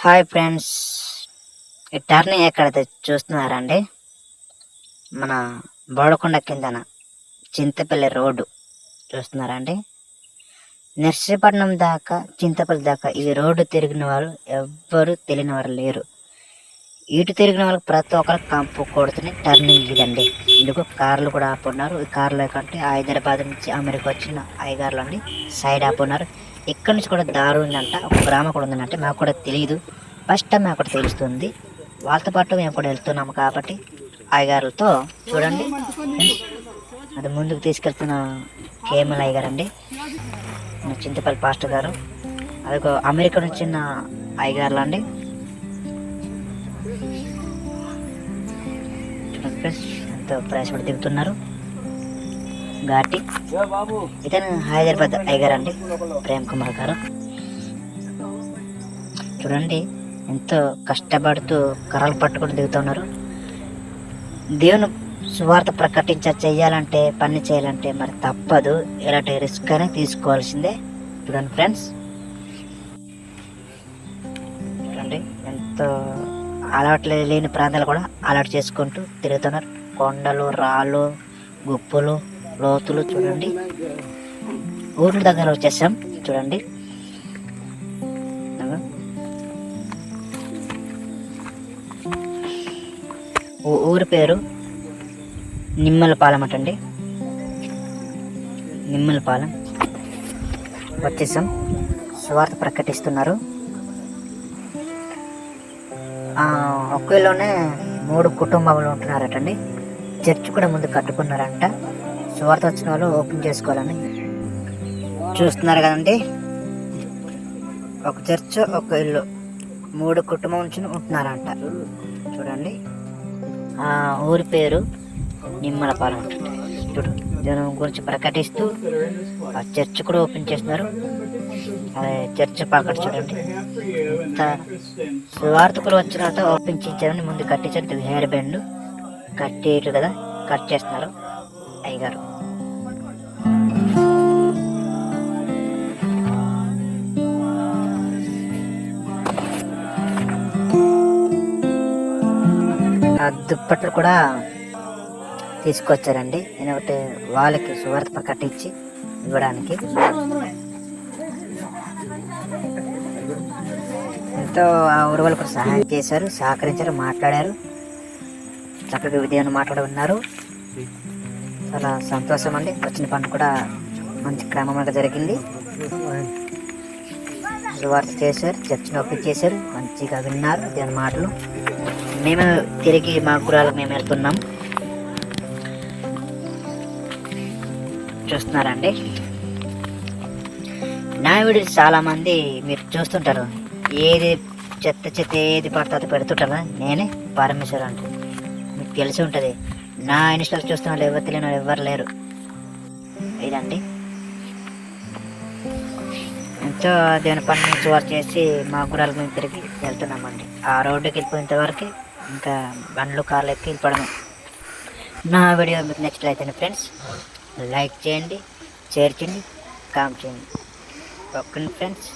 Hi friends, ఈ turning ఎక్కడైతే చూస్తున్నారండి, మన బోడకొండ కిందన చింతపల్లి రోడ్డు చూస్తున్నారండి. నర్సీపట్నం దాకా చింతపల్లి దాకా ఈ రోడ్డు తిరిగిన వాళ్ళు ఎవ్వరు తెలియని వారు లేరు. ఇటు తిరిగిన వాళ్ళకి ప్రతి ఒక్కరికి కంపు కొడుతున్న టర్నింగ్ ఇదండి. ఇందుకు కార్లు కూడా ఆపున్నారు. ఈ కార్లు కంటే హైదరాబాద్ నుంచి అమెరికా వచ్చిన అయ్యగారులు అండి సైడ్ ఆపున్నారు. ఇక్కడ నుంచి కూడా దారి ఉందంట, ఒక గ్రామం కూడా ఉందంటే మాకు కూడా తెలియదు. ఫస్ట్ టైం మాకు కూడా తెలుస్తుంది. వాళ్ళతో పాటు మేము కూడా వెళ్తున్నాము కాబట్టి అయ్యగారులతో చూడండి. అది ముందుకు తీసుకెళ్తున్న కేఎంఎల్ అయ్యగారు అండి, చింతపల్లి పాస్టర్ గారు. అది అమెరికా నుంచి అయ్యగారులు అండి. ఎంతో ప్రయాసపడి దిగుతున్నారు. ఘాటి ఇతను హైదరాబాద్ అయ్యగారు అండి, ప్రేమ్ కుమార్ గారు. చూడండి ఎంతో కష్టపడుతూ కర్రలు పట్టుకుని దిగుతున్నారు. దేవుని సువార్త చెయ్యాలంటే పని చేయాలంటే మరి తప్పదు, ఎలాంటి రిస్క్ అయినా తీసుకోవాల్సిందే. చూడండి ఫ్రెండ్స్, చూడండి ఎంతో అలవాటు లేని ప్రాంతాలు కూడా అలవాటు చేసుకుంటూ తిరుగుతున్నారు. కొండలు, రాళ్ళు, గుప్పులు, లోతులు. చూడండి ఊర్ల దగ్గర వచ్చేసాం. చూడండి ఊరి పేరు నిమ్మలపాలెం అటండి. నిమ్మలపాలెం వచ్చేసాం. సువార్త ప్రకటిస్తున్నారు. ఒకేలోనే 3 కుటుంబాలు ఉంటున్నారటండి. చర్చ్ కూడా ముందు కట్టుకున్నారంట. సువార్త వచ్చిన వాళ్ళు ఓపెన్ చేసుకోవాలని చూస్తున్నారు కదండి. ఒక చర్చ్, ఒక ఇల్లు, 3 కుటుంబం నుంచి ఉంటున్నారంట. చూడండి ఊరి పేరు నిమ్మలపాలెం. చూడు దీని గురించి ప్రకటిస్తూ ఆ చర్చ్ కూడా ఓపెన్ చేస్తున్నారు. అదే చర్చ్ పక్కన చూడండి సువార్తకులు వచ్చినట్టు ఓపెన్ చేయించారని ముందు కట్టించారు. హెయిర్ బ్యాండ్ కట్టేయట్లు కదా, కట్ చేస్తున్నారు అయ్యగారు. ఆ దుప్పట్లు కూడా తీసుకొచ్చారండి, ఎందుకంటే వాళ్ళకి సువార్త కట్టించి ఇవ్వడానికి. ఎంతో ఆ ఊరి వాళ్ళు కూడా సహాయం చేశారు, సహకరించారు, మాట్లాడారు. చక్కగా విధంగా మాట్లాడి ఉన్నారు. చాలా సంతోషం అండి. వచ్చిన పని కూడా మంచి క్రమంగా జరిగింది. సువార్త చేశారు, చర్చను ఓపెన్ చేశారు, మంచిగా విన్నారు దేవుని మాటలు. మేము తిరిగి మా గురాలకు మేము వెళ్తున్నాం. చూస్తున్నారండి నా వీడియో చాలా మంది మీరు చూస్తుంటారు. ఏది చెత్త ఏది పడితే అది పెడుతుంటారా, నేనే పరమేశ్వర్ అంటే మీకు తెలిసి ఉంటుంది. నా ఇన్స్టాల్ చూస్తున్న వాళ్ళు ఎవరు తెలియని వాళ్ళు ఎవరు లేరు. ఇదండి ఎంతో దేవుని పని నుంచి వర్క్ చేసి మా గురాలకు మేము తిరిగి వెళ్తున్నామండి. ఆ రోడ్డుకి వెళ్ళిపోయేంత వరకు ఇంకా బండ్లు, కార్లు ఎక్కి వెళ్ళిపోవడమే. నా వీడియో మీకు నచ్చినట్లయితే ఫ్రెండ్స్ లైక్ చేయండి, షేర్ చేయండి, కామెంట్ చేయండి. Okay friends.